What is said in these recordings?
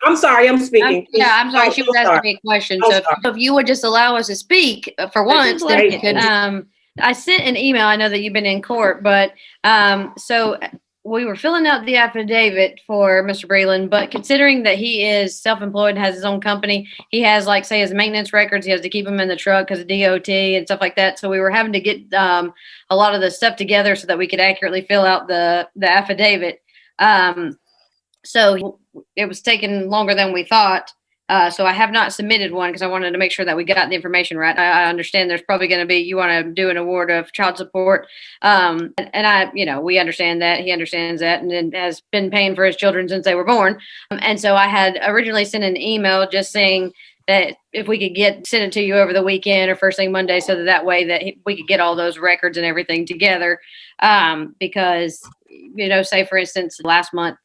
I'm sorry, I'm speaking. I'm sorry. She was asking me a question. So if you would just allow us to speak for once, I sent an email. I know that you've been in court, but so we were filling out the affidavit for Mr. Breland, but considering that he is self-employed and has his own company, he has, like, say, his maintenance records. He has to keep them in the truck because of DOT and stuff like that. So we were having to get a lot of the stuff together so that we could accurately fill out the affidavit. So it was taking longer than we thought. So I have not submitted one because I wanted to make sure that we got the information right. I understand there's probably going to be, you want to do an award of child support. And we understand that, he understands that, and has been paying for his children since they were born. And so I had originally sent an email just saying that if we could send it to you over the weekend or first thing Monday, so that way that we could get all those records and everything together. Because, say for instance, last month,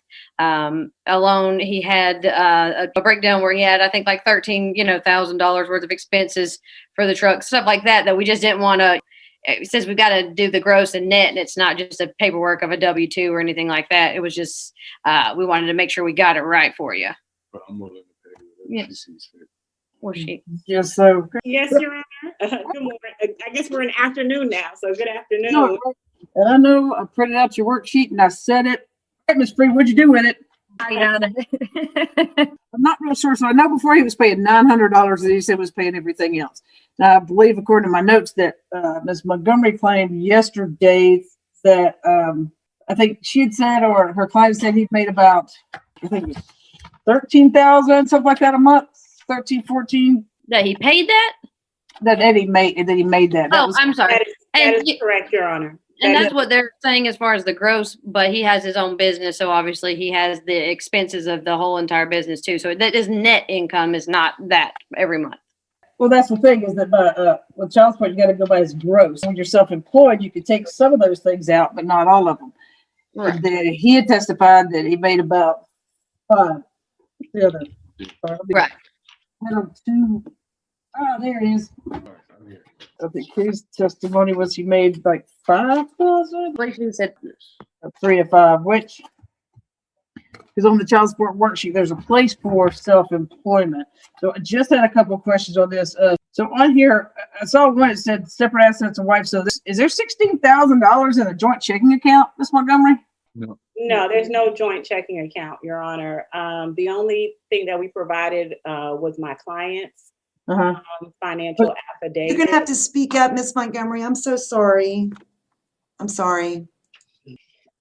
alone, he had a breakdown where he had, I think, like $13,000 worth of expenses for the truck, stuff like that we just didn't want to. It says we've got to do the gross and net, and it's not just a paperwork of a W-2 or anything like that. It was just we wanted to make sure we got it right for you. But I'm more than Yes. Yes, so. Yes, Your Honor. Good morning. I guess we're in afternoon now, so good afternoon. No, and I know I printed out your worksheet and I said it. Hey, Ms. Free, what'd you do with it? I'm not real sure. So I know before he was paying $900 that he said was paying everything else. Now, I believe, according to my notes, that Ms. Montgomery claimed yesterday that I think she had said, or her client said, he'd made about, I think it was $13,000, something like that a month, 13, 14. That he paid that? That he made that. I'm sorry. That is correct, Your Honor. And that's what they're saying as far as the gross, but he has his own business, so obviously he has the expenses of the whole entire business too. So that his net income is not that every month. Well, that's the thing, is that with child support, you got to go by his gross. When you're self-employed, you can take some of those things out, but not all of them. Right. He had testified that he made about five. Right. Two. Oh, there it is. I think his testimony was he made like 5,000. He said 3 or 5, which is on the child support worksheet. There's a place for self-employment. So I just had a couple of questions on this. So on here, I saw one that said separate assets and wife. So is there $16,000 in a joint checking account, Ms. Montgomery? No, there's no joint checking account, Your Honor. The only thing that we provided was my client's financial affidavit. You're going to have to speak up, Ms. Montgomery. I'm so sorry. I'm sorry.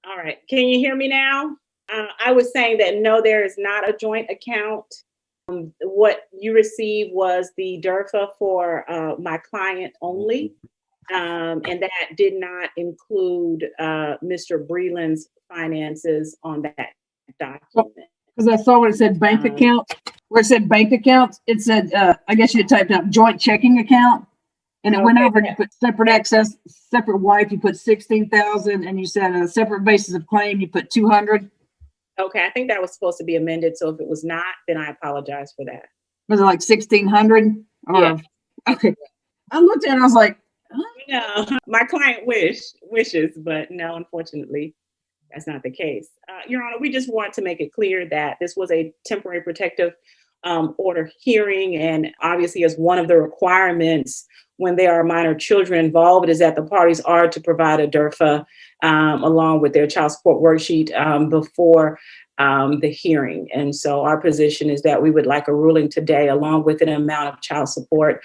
All right. Can you hear me now? I was saying that no, there is not a joint account. What you received was the DERFA for my client only. And that did not include Mr. Breland's finances on that document. Because I saw when it said bank account, where it said bank accounts, it said, I guess you had typed out joint checking account, and it went over and you put separate access, separate wife, you put 16,000, and you said a separate basis of claim, you put 200. Okay, I think that was supposed to be amended. So if it was not, then I apologize for that. Was it like 1,600? Yeah. Okay. I looked at it and I was like, no, my client wishes, but no, unfortunately, that's not the case. Your Honor, we just want to make it clear that this was a temporary protective order hearing, and obviously as one of the requirements when there are minor children involved is that the parties are to provide a DERFA along with their child support worksheet before the hearing. And so our position is that we would like a ruling today along with an amount of child support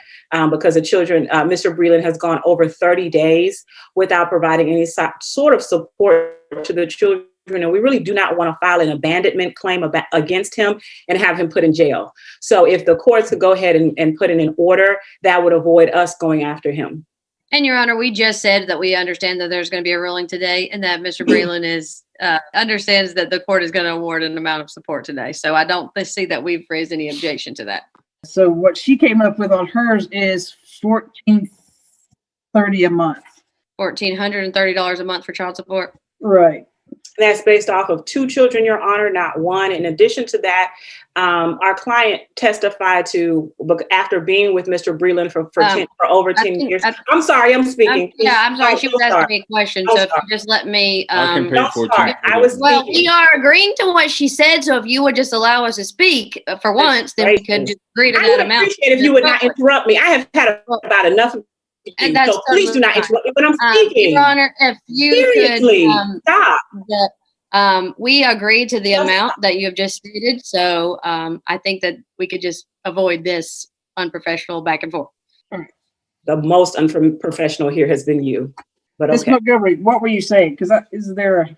because the children, Mr. Breland has gone over 30 days without providing any sort of support to the children. And we really do not want to file an abandonment claim against him and have him put in jail. So if the courts could go ahead and put in an order, that would avoid us going after him. And Your Honor, we just said that we understand that there's going to be a ruling today and that Mr. Breland understands that the court is going to award an amount of support today. So I don't see that we've raised any objection to that. So what she came up with on hers is $1,430 a month. $1,430 a month for child support. Right. That's based off of 2 children, Your Honor, not 1. In addition to that, our client testified to, after being with Mr. Breland for over 10 years. I'm sorry, I'm speaking. I'm sorry. She was asking me a question. So if you just let me. Don't start. I was Well, speaking. we are agreeing to what she said. So if you would just allow us to speak for once, then we could just agree to I that would amount. appreciate if you would not interrupt me. I have had about enough of you, And that's so please do not interrupt me when I'm speaking. Your Honor, if you Seriously, could stop. We agree to the amount that you have just stated. So I think that we could just avoid this unprofessional back and forth. The most unprofessional here has been you. But Ms. okay. Montgomery, what were you saying? Because that was What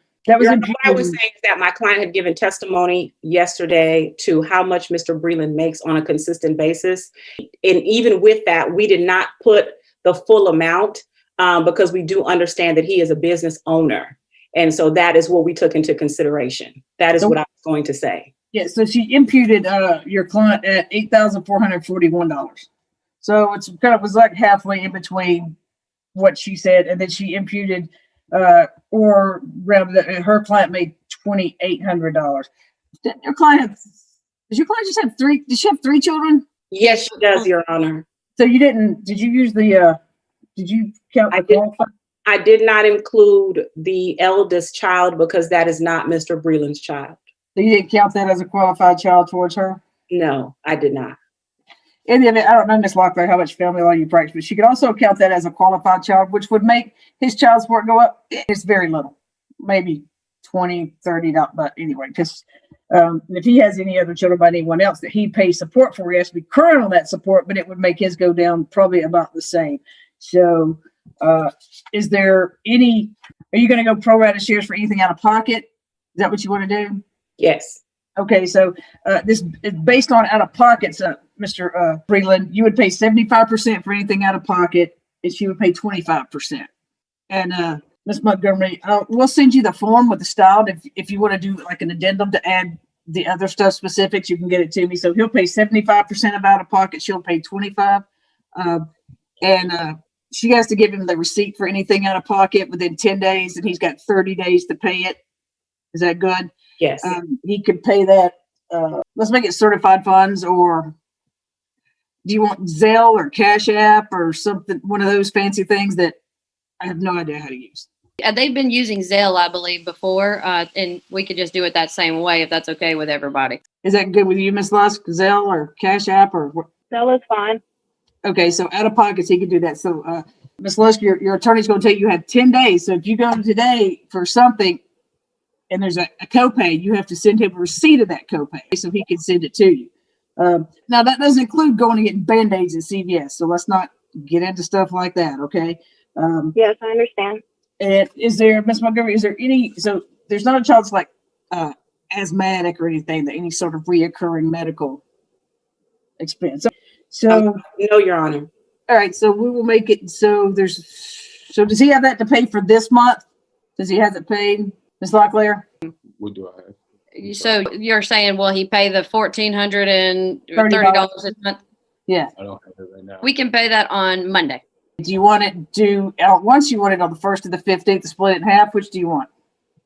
I was saying is that my client had given testimony yesterday to how much Mr. Breland makes on a consistent basis. And even with that, we did not put the full amount because we do understand that he is a business owner. And so that is what we took into consideration. That is what I was going to say. Yeah, so she imputed your client at $8,441. So it's kind of was like halfway in between what she said, and then she imputed, or rather, her client made $2,800. Does your client just have 3? Did she have 3 children? Yes, she does, Your Honor. So you didn't? Did you use the? Did you count the qualified? I did not include the eldest child because that is not Mr. Breland's child. So you didn't count that as a qualified child towards her? No, I did not. In the event, I don't know, Ms. Locklear, how much family law you practice, but she could also count that as a qualified child, which would make his child support go up. It's very little, maybe $20, $30, but anyway, because if he has any other children by anyone else that he pays support for, he has to be current on that support, but it would make his go down probably about the same. So is there any, are you going to go pro rata shares for anything out of pocket? Is that what you want to do? Yes. Okay, so this is based on out of pockets, Mr. Breland. You would pay 75% for anything out of pocket, and she would pay 25%. And Ms. Montgomery, we'll send you the form with the style. If you want to do like an addendum to add the other stuff specifics, you can get it to me. So he'll pay 75% of out of pocket. She'll pay 25%. And she has to give him the receipt for anything out of pocket within 10 days, and he's got 30 days to pay it. Is that good? Yes. He could pay that. Let's make it certified funds, or do you want Zelle or Cash App or something? One of those fancy things that I have no idea how to use. They've been using Zelle, I believe, before, and we could just do it that same way if that's okay with everybody. Is that good with you, Ms. Lusk? Zelle or Cash App or what? Zelle is fine. Okay, so out of pockets, he can do that. So, Ms. Lusk, your attorney's going to tell you have 10 days. So if you go today for something, and there's a copay, you have to send him a receipt of that copay so he can send it to you. Now, that doesn't include going and getting Band-Aids at CVS, so let's not get into stuff like that, okay? Yes, I understand. And is there, Ms. Montgomery, is there any, so there's not a child that's like asthmatic or anything, that any sort of reoccurring medical expense? So no, Your Honor. All right, so we will make it, so does he have that to pay for this month? Does he have it paid? Ms. Locklear? What do I have? So you're saying, will he pay the $1,430 a month? Yeah. I don't have it right now. We can pay that on Monday. Do you want it due out once? You want it on the 1st or the 15th to split it in half? Which do you want?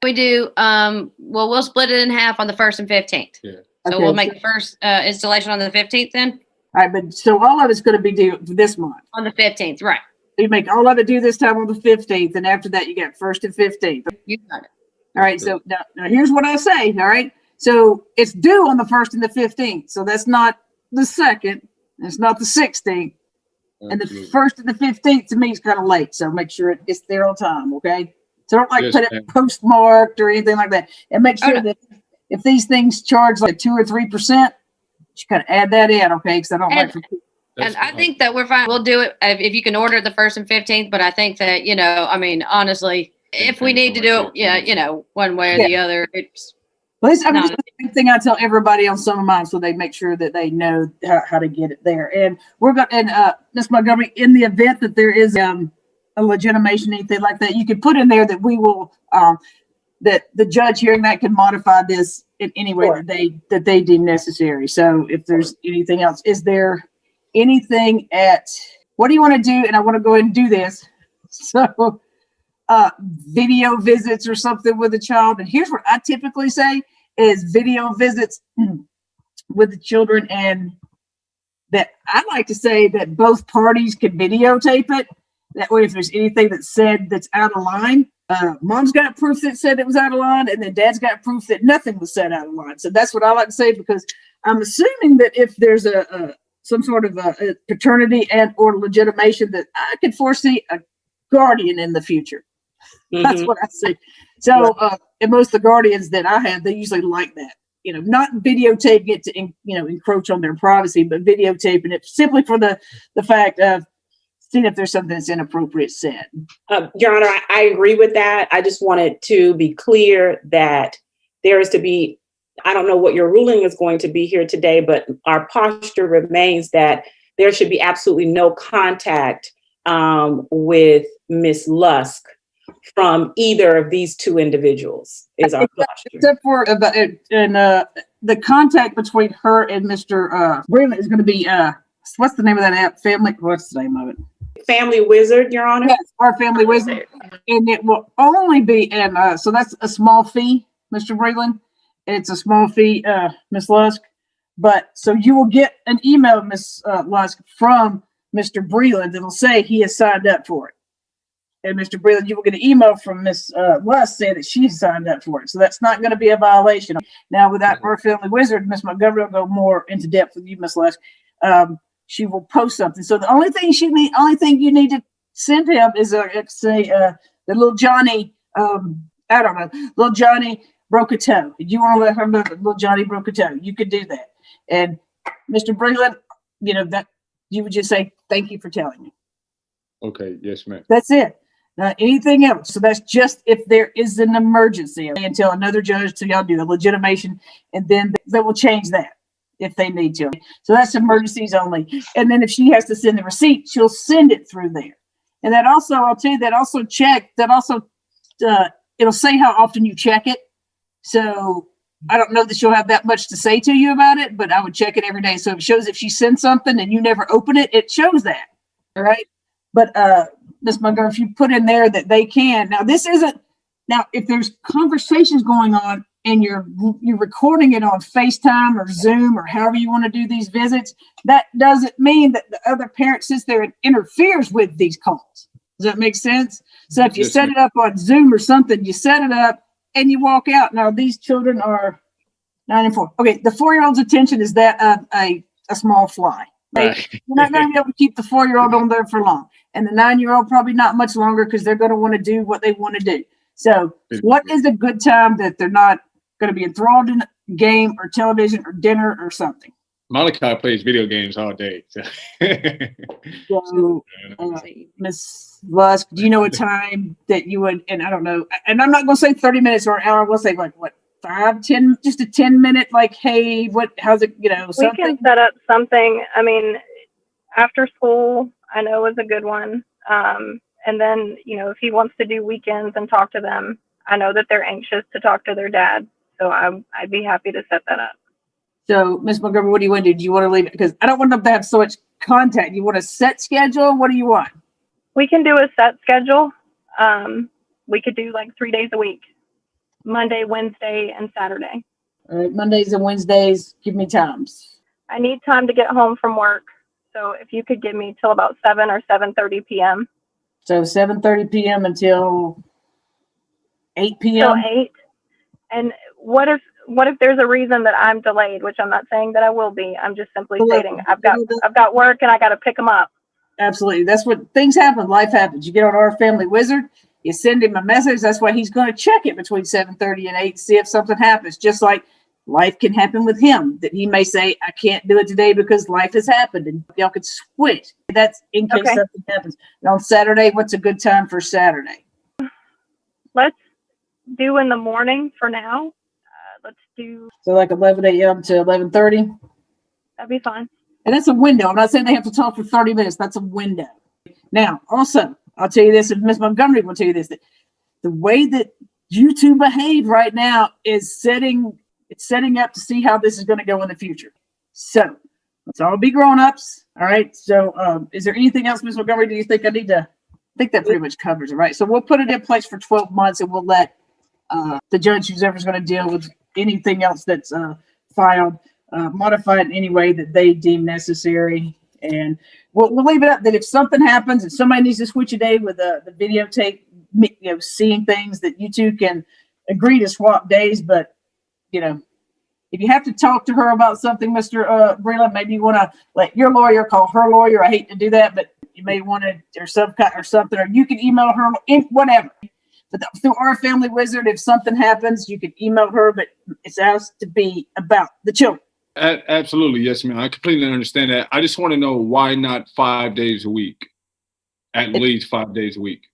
We do, well, we'll split it in half on the 1st and 15th. Yeah. So Okay. we'll make the first installation on the 15th then? All right, but so all of it's going to be due this month. On the 15th, right. You make all of it due this time on the 15th, and after that you got 1st and 15th. You got it. All right, so now here's what I say, all right? So it's due on the 1st and the 15th. So that's not the 2nd, it's not the 16th. And the 1st and the 15th to me is kind of late, so make sure it gets there on time, okay? So don't Yes, put it ma'am. postmarked or anything like that. And make sure that if these things charge like 2 or 3%, you gotta add that in, okay? Because I don't like. And I think that we're fine. We'll do it if you can order the 1st and 15th. But I think that, I mean, honestly, if we need to do it, one way or the other, it's. Well, it's the same thing I tell everybody on some of mine, so they make sure that they know how to get it there. And we're going to, Ms. Montgomery, in the event that there is a legitimation, anything like that, you could put in there that we will, that the judge hearing that can modify this in any way that they deem necessary. So if there's anything else, is there anything what do you want to do? And I want to go ahead and do this. So video visits or something with a child. And here's what I typically say is video visits with the children, and that I like to say that both parties can videotape it. That way, if there's anything that's said that's out of line, mom's got proof that said it was out of line, and then dad's got proof that nothing was said out of line. So that's what I like to say, because I'm assuming that if there's some sort of a paternity and or legitimation, that I could foresee a guardian in the future. That's what I see. So, and most of the guardians that I have, they usually like that. Not videotaping it to, encroach on their privacy, but videotaping it simply for the fact of seeing if there's something that's inappropriate said. Your Honor, I agree with that. I just wanted to be clear that there is to be, I don't know what your ruling is going to be here today, but our posture remains that there should be absolutely no contact with Ms. Lusk from either of these two individuals is our posture. Except for the contact between her and Mr. Breland is going to be, what's the name of that app? What's the name of it? Family Wizard, Your Honor? Yes, our Family Wizard. And it will only be, and so that's a small fee, Mr. Breland. It's a small fee, Ms. Lusk. But so you will get an email, Ms. Lusk, from Mr. Breland that'll say he has signed up for it. And Mr. Breland, you will get an email from Ms. Lusk saying that she's signed up for it. So that's not going to be a violation. Now, without our Family Wizard, Ms. Montgomery will go more into depth with you, Ms. Lusk. She will post something. So the only thing you need to send him is the little Johnny. I don't know, little Johnny broke a toe. You want to let her know that little Johnny broke a toe? You could do that. And Mr. Breland, that you would just say thank you for telling me. Okay. Yes, ma'am. That's it. Not anything else. So that's just if there is an emergency until another judge, till y'all do the legitimation, and then they will change that if they need to. So that's emergencies only. And then if she has to send the receipt, she'll send it through there. And that also, I'll tell you, it'll say how often you check it. So I don't know that she'll have that much to say to you about it, but I would check it every day. So if it shows if she sends something and you never open it, it shows that. All right. But Ms. Montgomery, if you put in there that they can, now if there's conversations going on and you're recording it on FaceTime or Zoom or however you want to do these visits, that doesn't mean that the other parent sits there and interferes with these calls. Does that make sense? So if you set it up on Zoom or something, you set it up and you walk out. Now these children are 9 and 4. Okay, the 4-year-old's attention is that of a small fly. Right. You're not going to be able to keep the 4-year-old on there for long. And the 9-year-old probably not much longer, because they're going to want to do what they want to do. So what is a good time that they're not going to be enthralled in a game or television or dinner or something? Malachi plays video games all day. So. So, Ms. Lusk, do you know a time that you would, and I don't know, and I'm not going to say 30 minutes or an hour, we'll say like, what, 5, 10, just a 10-minute, like, hey, how's it, something? We can set up something. I mean, after school, I know is a good one. And then, if he wants to do weekends and talk to them, I know that they're anxious to talk to their dad. So I'd be happy to set that up. So, Ms. Montgomery, what do you want to do? Do you want to leave it? Because I don't want them to have so much contact. You want a set schedule? What do you want? We can do a set schedule. We could do like 3 days a week. Monday, Wednesday, and Saturday. All right, Mondays and Wednesdays, give me times. I need time to get home from work. So if you could give me till about 7 or 7:30 p.m. So 7:30 p.m. until 8 p.m.? Till 8. And what if there's a reason that I'm delayed, which I'm not saying that I will be. I'm just simply stating I've got work and I got to pick them up. Absolutely. That's what things happen. Life happens. You get on our Family Wizard, you send him a message. That's why he's going to check it between 7:30 and 8 to see if something happens. Just like life can happen with him, that he may say, I can't do it today because life has happened, and y'all could switch. That's in case something happens. And on Saturday, what's a good time for Saturday? Let's do in the morning for now. Let's do. So like 11 a.m. to 11:30? That'd be fine. And that's a window. I'm not saying they have to talk for 30 minutes. That's a window. Now, also, I'll tell you this, and Ms. Montgomery will tell you this, that the way that you two behave right now is setting up to see how this is going to go in the future. So let's all be grown-ups. All right. So is there anything else, Ms. Montgomery, do you think I need to think that pretty much covers it, right? So we'll put it in place for 12 months and we'll let the judge, who's ever going to deal with anything else that's filed, modify it in any way that they deem necessary. And we'll leave it up that if something happens, if somebody needs to switch a day with the videotape, seeing things, that you two can agree to swap days. But, if you have to talk to her about something, Mr. Breland, maybe you want to let your lawyer call her lawyer. I hate to do that, but you may want to, or something, or you can email her, whatever. But through our family wizard, if something happens, you can email her, but it has to be about the children. Absolutely. Yes, ma'am. I completely understand that. I just want to know why not 5 days a week? At least 5 days a week.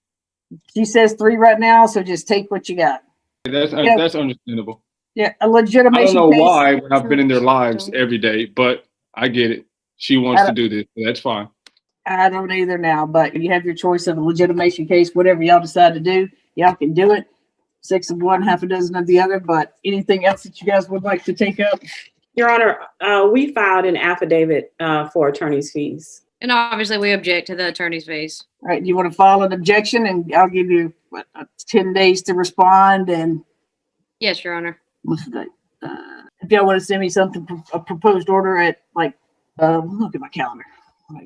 She says 3 right now, so just take what you got. That's understandable. Yeah, a legitimation. I don't know case. why I've been in their lives every day, but I get it. She wants to do this. So that's fine. I don't either now, but you have your choice of a legitimation case, whatever y'all decide to do, y'all can do it. 6 of one, half a dozen of the other, but anything else that you guys would like to take up? Your Honor, we filed an affidavit for attorney's fees. And obviously we object to the attorney's fees. All right, do you want to file an objection, and I'll give you 10 days to respond? And Yes, Your Honor. what's the date? If y'all want to send me something, a proposed order at look at my calendar. Oh my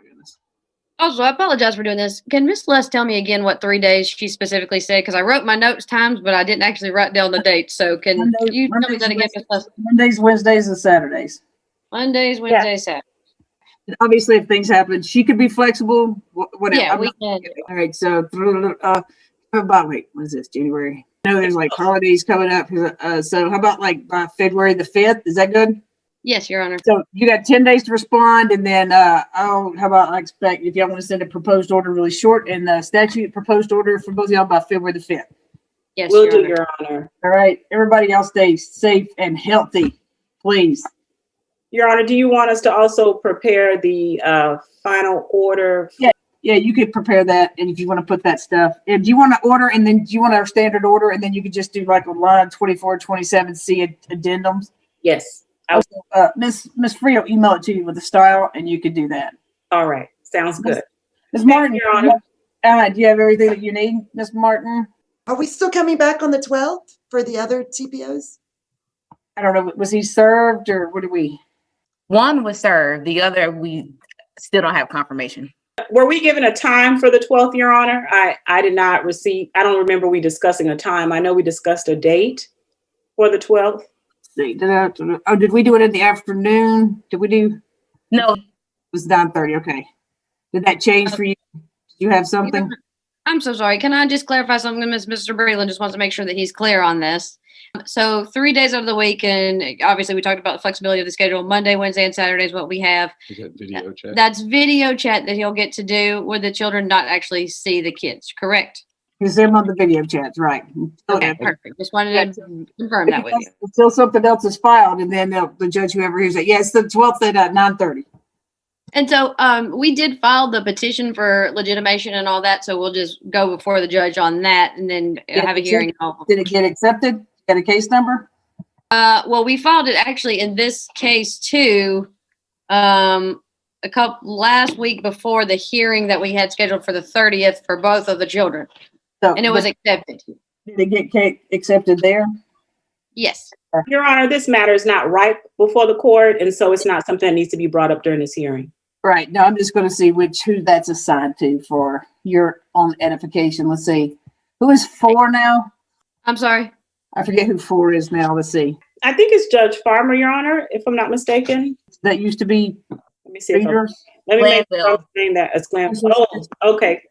goodness. Also, I apologize for doing this. Can Miss Les tell me again what 3 days she specifically said? Because I wrote my notes times, but I didn't actually write down the dates. So can you tell me that again, Miss Les? Mondays, Wednesdays, and Saturdays. Mondays, Wednesdays, Saturdays. Obviously, if things happen, she could be flexible. Whatever. Yeah, we can. All right, so how about what is this? January? I know there's like holidays coming up. So how about by February the 5th? Is that good? Yes, Your Honor. So you got 10 days to respond, and then how about I expect if y'all want to send a proposed order really short and the statute proposed order for both of y'all by February the 5th. Yes, Will Your do, Honor. Your Honor. All right, everybody else stay safe and healthy, please. Your Honor, do you want us to also prepare the final order? Yeah, you could prepare that, and if you want to put that stuff, and do you want to order, and then do you want our standard order, and then you could just do like on line 24, 27C addendums? Yes. Miss Free will email it to you with the style, and you could do that. All right. Sounds good. Ms. Martin, Your Honor. do you have everything that you need, Ms. Martin? Are we still coming back on the 12th for the other TPOs? I don't know. Was he served, or what do we? One was served, the other we still don't have confirmation. Were we given a time for the 12th, Your Honor? I did not receive, I don't remember we discussing a time. I know we discussed a date for the 12th. Did we do it in the afternoon? Did we do? No, It was 9:30. Okay. Did that change for you? Did you have something? I'm so sorry. Can I just clarify something? Mr. Breland just wants to make sure that he's clear on this. So 3 days out of the week, and obviously we talked about the flexibility of the schedule. Monday, Wednesday, and Saturday is what we have. Is that video chat? That's video chat that he'll get to do where the children not actually see the kids, correct? You see him on the video chats, right? Okay, perfect. Just wanted to confirm that with you. Until something else is filed, and then the judge, whoever hears it. Yes, the 12th at 9:30. And so we did file the petition for legitimation and all that, so we'll just go before the judge on that and then have a hearing. Did it get accepted? Got a case number? Well, we filed it actually in this case too, last week before the hearing that we had scheduled for the 30th for both of the children, So, and it was accepted. did it get accepted there? Yes. Your Honor, this matter is not ripe before the court, and so it's not something that needs to be brought up during this hearing. Right. No, I'm just going to see who that's assigned to for your own edification. Let's see. Who is 4 now? I'm sorry. I forget who 4 is now. Let's see. I think it's Judge Farmer, Your Honor, if I'm not mistaken. That used to be Let me see. Let me make sure I'm saying that as Glanville. Oh, okay.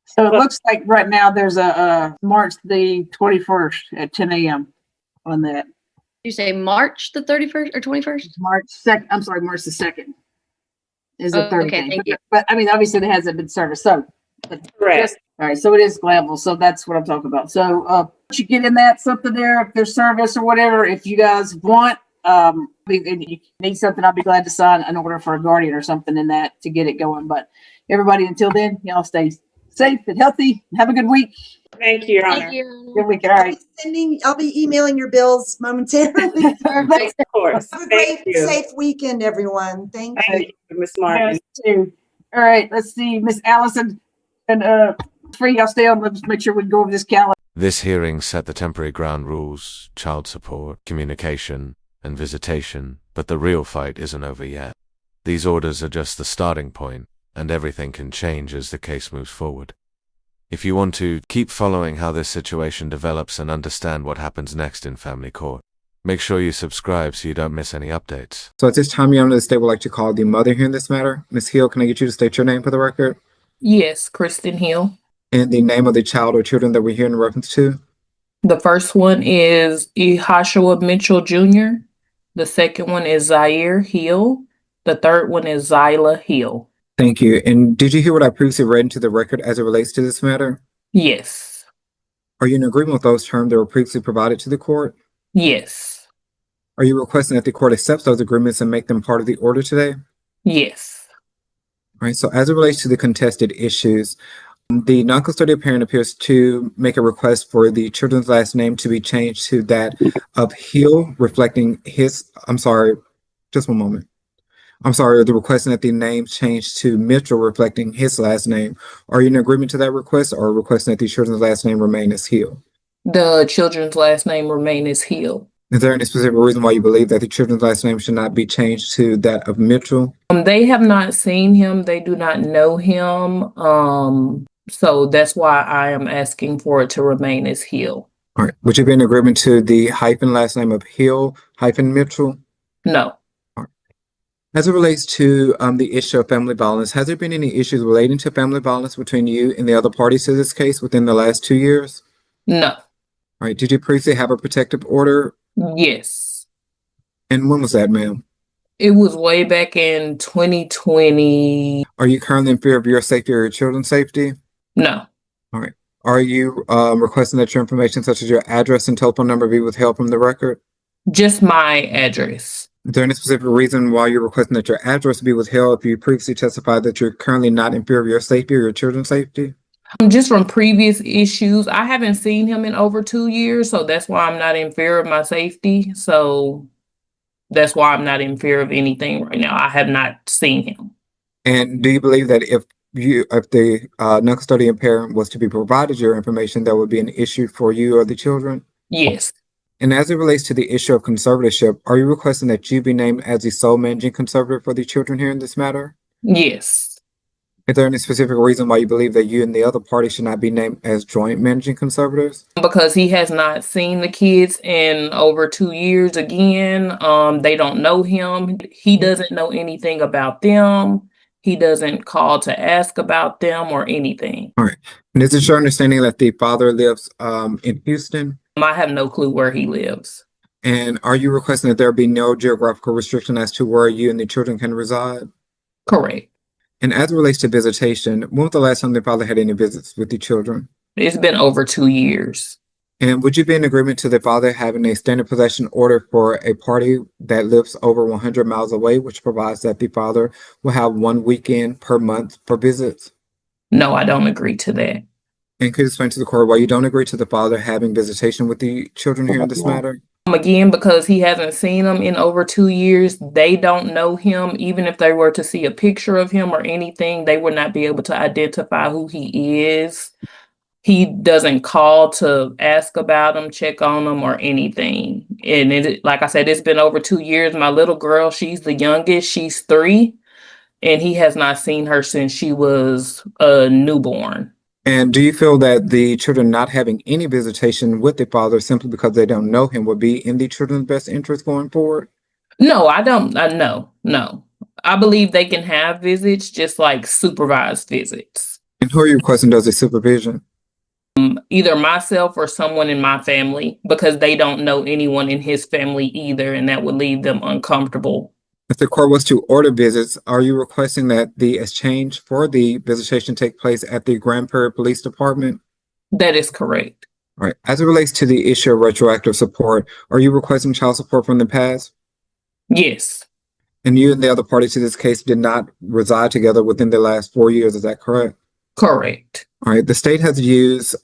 So it looks like right now there's a March the 21st at 10 a.m. on that. You say March the 31st or 21st? March 2nd. I'm sorry, March the 2nd is the third Okay, day. thank you. But I mean, obviously it hasn't been serviced. So, Correct. all right. So it is Glanville. So that's what I'm talking about. So you get in that something there, if there's service or whatever, if you guys want, if you need something, I'll be glad to sign an order for a guardian or something in that to get it going. But everybody, until then, y'all stay safe and healthy. Have a good week. Thank you, Your Honor. Thank you. Good week. All right. I'll be emailing your bills momentarily. Of course. Have a Thank great, you. safe weekend, everyone. Thank you. Thank you, Ms. Martin. Yes, too. All right. Let's see. Miss Allison, And Free, y'all stay on. Let's make sure we go over this calendar. This hearing set the temporary ground rules, child support, communication, and visitation, but the real fight isn't over yet. These orders are just the starting point, and everything can change as the case moves forward. If you want to keep following how this situation develops and understand what happens next in family court, make sure you subscribe so you don't miss any updates. So at this time, Your Honor, the state would like to call the mother here in this matter. Ms. Hill, can I get you to state your name for the record? Yes, Kristen Hill. And the name of the child or children that we're here in reference to? The first one is Ehashua Mitchell Jr. The second one is Zaire Hill. The third one is Zyla Hill. Thank you. And did you hear what I previously read into the record as it relates to this matter? Yes. Are you in agreement with those terms that were previously provided to the court? Yes. Are you requesting that the court accepts those agreements and make them part of the order today? Yes. All right. So as it relates to the contested issues, the non-custodial parent appears to make a request for the children's last name to be changed to that of Hill, reflecting his, just one moment. The requesting that the name change to Mitchell, reflecting his last name. Are you in agreement to that request, or requesting that the children's last name remain as Hill? The children's last name remain as Hill. Is there any specific reason why you believe that the children's last name should not be changed to that of Mitchell? They have not seen him. They do not know him. So that's why I am asking for it to remain as Hill. All right. Would you be in agreement to the hyphen last name of Hill hyphen Mitchell? No. All right. As it relates to the issue of family violence, has there been any issues relating to family violence between you and the other parties to this case within the last 2 years? No. All right. Did you previously have a protective order? Yes. And when was that, ma'am? It was way back in 2020. Are you currently in fear of your safety or your children's safety? No. All right. Are you requesting that your information, such as your address and telephone number, be withheld from the record? Just my address. Is there any specific reason why you're requesting that your address be withheld if you previously testified that you're currently not in fear of your safety or your children's safety? Just from previous issues. I haven't seen him in over 2 years, so that's why I'm not in fear of my safety. So that's why I'm not in fear of anything right now. I have not seen him. And do you believe that if the non-custodial parent was to be provided your information, that would be an issue for you or the children? Yes. And as it relates to the issue of conservatorship, are you requesting that you be named as the sole managing conservator for the children here in this matter? Yes. Is there any specific reason why you believe that you and the other party should not be named as joint managing conservators? Because he has not seen the kids in over 2 years again. They don't know him. He doesn't know anything about them. He doesn't call to ask about them or anything. All right. And is it your understanding that the father lives in Houston? I have no clue where he lives. And are you requesting that there be no geographical restriction as to where you and the children can reside? Correct. And as it relates to visitation, when was the last time the father had any visits with the children? It's been over 2 years. And would you be in agreement to the father having a standard possession order for a party that lives over 100 miles away, which provides that the father will have 1 weekend per month for visits? No, I don't agree to that. And could you explain to the court why you don't agree to the father having visitation with the children here in this matter? Again, because he hasn't seen them in over 2 years, they don't know him. Even if they were to see a picture of him or anything, they would not be able to identify who he is. He doesn't call to ask about them, check on them, or anything. And like I said, it's been over 2 years. My little girl, she's the youngest. She's 3, and he has not seen her since she was a newborn. And do you feel that the children not having any visitation with the father simply because they don't know him would be in the children's best interest going forward? No, I don't. No. I believe they can have visits, just like supervised visits. And who are you requesting does the supervision? Either myself or someone in my family, because they don't know anyone in his family either, and that would leave them uncomfortable. If the court was to order visits, are you requesting that the exchange for the visitation take place at the Grand Prairie Police Department? That is correct. All right. As it relates to the issue of retroactive support, are you requesting child support from the past? Yes. And you and the other party to this case did not reside together within the last 4 years, is that correct? Correct. All right. The state has used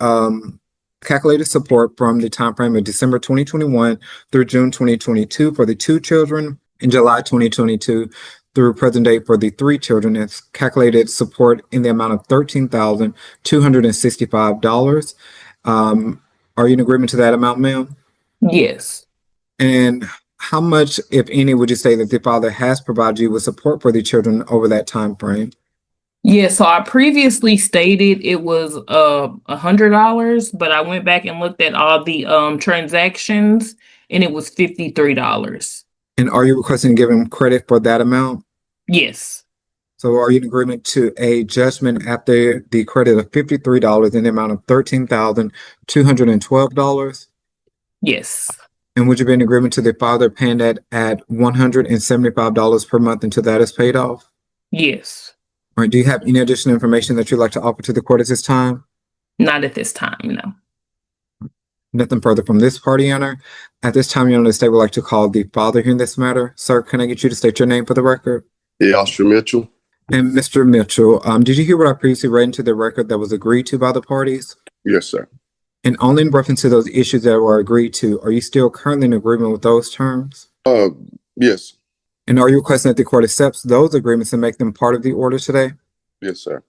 calculated support from the time frame of December 2021 through June 2022 for the 2 children, in July 2022 through present day for the three children is calculated support in the amount of $13,265. Are you in agreement to that amount, ma'am? Yes. And how much, if any, would you say that the father has provided you with support for the children over that time frame? Yeah, so I previously stated it was $100, but I went back and looked at all the transactions and it was $53. And are you requesting to give him credit for that amount? Yes. So are you in agreement to a judgment after the credit of $53 in the amount of $13,212? Yes. And would you be in agreement to the father paying that at $175 per month until that is paid off? Yes. All right, do you have any additional information that you'd like to offer to the court at this time? Not at this time, no. Nothing further from this party, Your Honor. At this time, Your Honor, the state would like to call the father here in this matter. Sir, can I get you to state your name for the record? Yeah, Officer Mitchell. And Mr. Mitchell, did you hear what I previously read into the record that was agreed to by the parties? Yes, sir. And only in reference to those issues that were agreed to, are you still currently in agreement with those terms? Yes. And are you requesting that the court accepts those agreements and make them part of the order today? Yes, sir.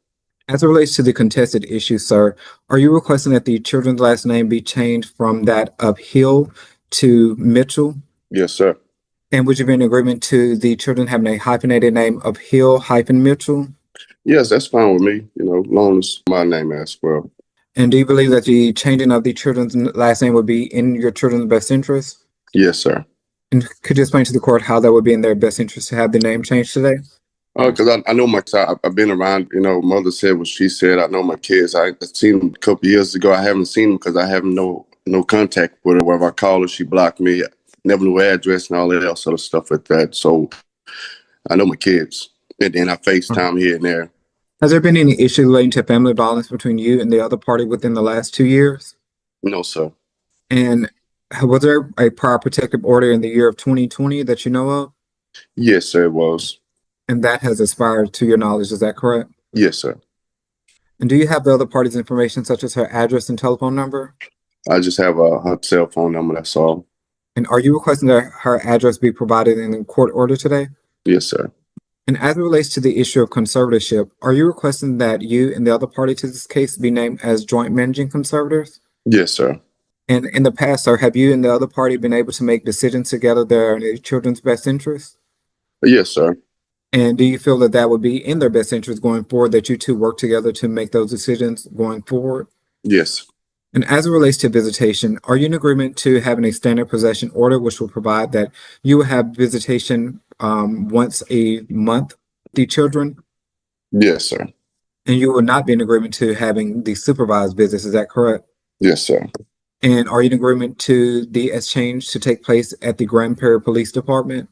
As it relates to the contested issue, sir, are you requesting that the children's last name be changed from that of Hill to Mitchell? Yes, sir. And would you be in agreement to the children having a hyphenated name of Hill-Mitchell? Yes, that's fine with me, as long as my name as well. And do you believe that the changing of the children's last name would be in your children's best interest? Yes, sir. And could you explain to the court how that would be in their best interest to have the name changed today? Because I know I've been around, mother said what she said. I know my kids. I seen them a couple years ago. I haven't seen them because I have no contact with her. Wherever I call her, she blocked me. Never knew her address and all that else sort of stuff like that. So I know my kids. And then I FaceTime here and there. Has there been any issue relating to family violence between you and the other party within the last 2 years? No, sir. And was there a prior protective order in the year of 2020 that you know of? Yes, sir, it was. And that has expired to your knowledge, is that correct? Yes, sir. And do you have the other party's information, such as her address and telephone number? I just have her cell phone number, that's all. And are you requesting that her address be provided in the court order today? Yes, sir. And as it relates to the issue of conservatorship, are you requesting that you and the other party to this case be named as joint managing conservators? Yes, sir. And in the past, sir, have you and the other party been able to make decisions together that are in the children's best interest? Yes, sir. And do you feel that that would be in their best interest going forward, that you two work together to make those decisions going forward? Yes. And as it relates to visitation, are you in agreement to having a standard possession order, which will provide that you will have visitation once a month with the children? Yes, sir. And you will not be in agreement to having the supervised visits, is that correct? Yes, sir. And are you in agreement to the exchange to take place at the Grand Prairie Police Department?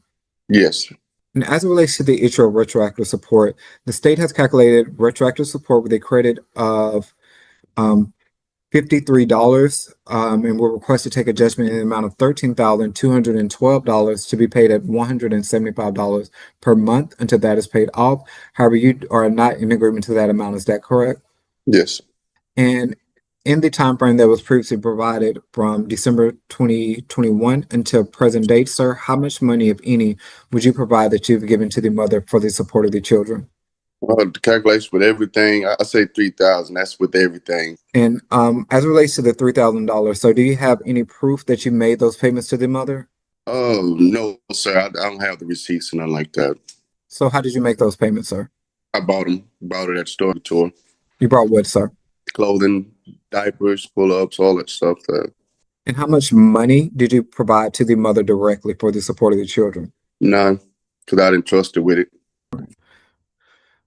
Yes. And as it relates to the issue of retroactive support, the state has calculated retroactive support with a credit of $53 and will request to take a judgment in the amount of $13,212 to be paid at $175 per month until that is paid off. However, you are not in agreement to that amount. Is that correct? Yes. And in the time frame that was previously provided from December 2021 until present date, sir, how much money, if any, would you provide that you've given to the mother for the support of the children? The calculation with everything, I say 3,000. That's with everything. And as it relates to the $3,000, so do you have any proof that you made those payments to the mother? No, sir. I don't have the receipts and nothing like that. So how did you make those payments, sir? I bought them. Bought it at the store tour. You brought what, sir? Clothing, diapers, pull-ups, all that stuff. And how much money did you provide to the mother directly for the support of the children? None, because I didn't trust her with it.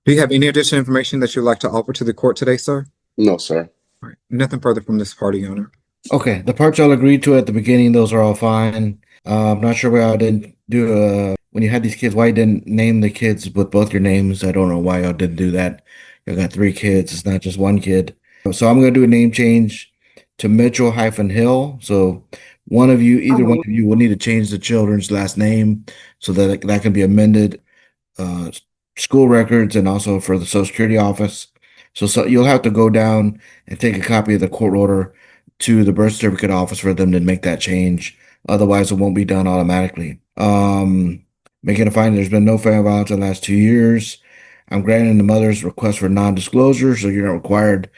Do you have any additional information that you'd like to offer to the court today, sir? No, sir. All right. Nothing further from this party, Your Honor. Okay, the parts y'all agreed to at the beginning, those are all fine. I'm not sure why y'all didn't do when you had these kids, why you didn't name the kids with both your names. I don't know why y'all didn't do that. You got 3 kids, it's not just 1 kid. So I'm gonna do a name change to Mitchell-Hill. So one of you, either one of you will need to change the children's last name so that that can be amended. School records and also for the Social Security office. So you'll have to go down and take a copy of the court order to the birth certificate office for them to make that change. Otherwise, it won't be done automatically. making a finding there's been no family violence in the last 2 years. I'm granting the mother's request for non-disclosure, so you're not required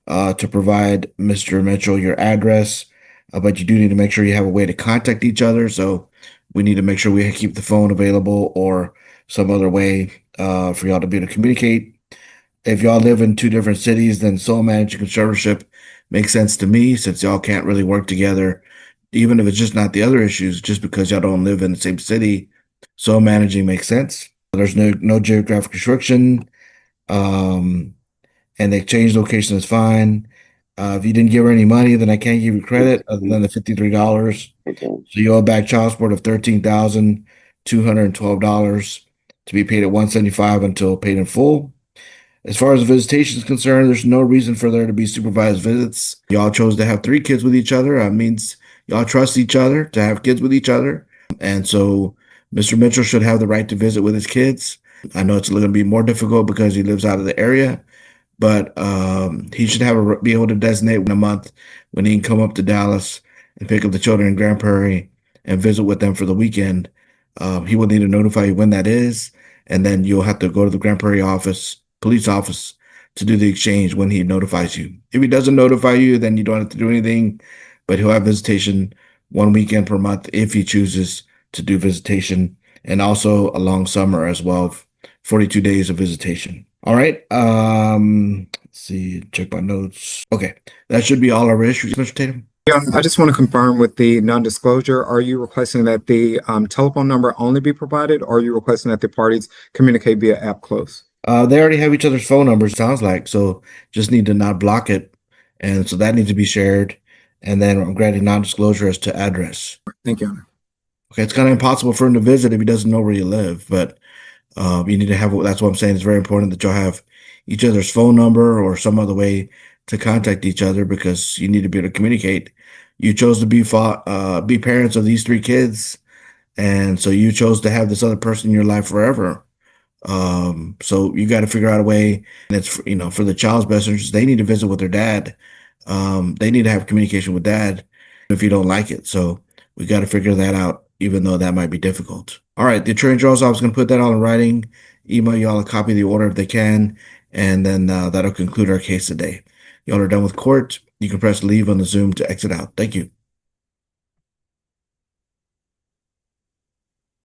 to provide Mr. Mitchell your address, but you do need to make sure you have a way to contact each other. So we need to make sure we keep the phone available or some other way for y'all to be able to communicate. If y'all live in two different cities, then sole managing conservatorship makes sense to me since y'all can't really work together, even if it's just not the other issues, just because y'all don't live in the same city. Sole managing makes sense. There's no geographic restriction. And the exchange location is fine. If you didn't give her any money, then I can't give you credit other than the $53. Okay. So you owe back child support of $13,212 to be paid at 175 until paid in full. As far as visitation is concerned, there's no reason for there to be supervised visits. Y'all chose to have 3 kids with each other. That means y'all trust each other to have kids with each other. And so Mr. Mitchell should have the right to visit with his kids. I know it's going to be more difficult because he lives out of the area, but he should be able to designate a month when he can come up to Dallas and pick up the children in Grand Prairie and visit with them for the weekend. He will need to notify you when that is, and then you'll have to go to the Grand Prairie police office, to do the exchange when he notifies you. If he doesn't notify you, then you don't have to do anything, but he'll have visitation 1 weekend per month if he chooses to do visitation, and also a long summer as well, 42 days of visitation. All right. Let's see, check my notes. Okay. That should be all our issues, Mr. Tatum. Yeah, I just want to confirm with the non-disclosure, are you requesting that the telephone number only be provided, or are you requesting that the parties communicate via app close? They already have each other's phone numbers, sounds like, so just need to not block it. And so that needs to be shared. And then I'm granting non-disclosure as to address. Thank you, Honor. Okay, it's kind of impossible for him to visit if he doesn't know where you live, but you need to have, that's what I'm saying. It's very important that y'all have each other's phone number or some other way to contact each other, because you need to be able to communicate. You chose to be parents of these 3 kids, and so you chose to have this other person in your life forever. So you got to figure out a way, and it's for the child's best interest. They need to visit with their dad. They need to have communication with dad if you don't like it. So we got to figure that out, even though that might be difficult. All right, the Attorney General's office is going to put that all in writing, email y'all a copy of the order if they can, and then that'll conclude our case today. Y'all are done with court. You can press leave on the Zoom to exit out. Thank you.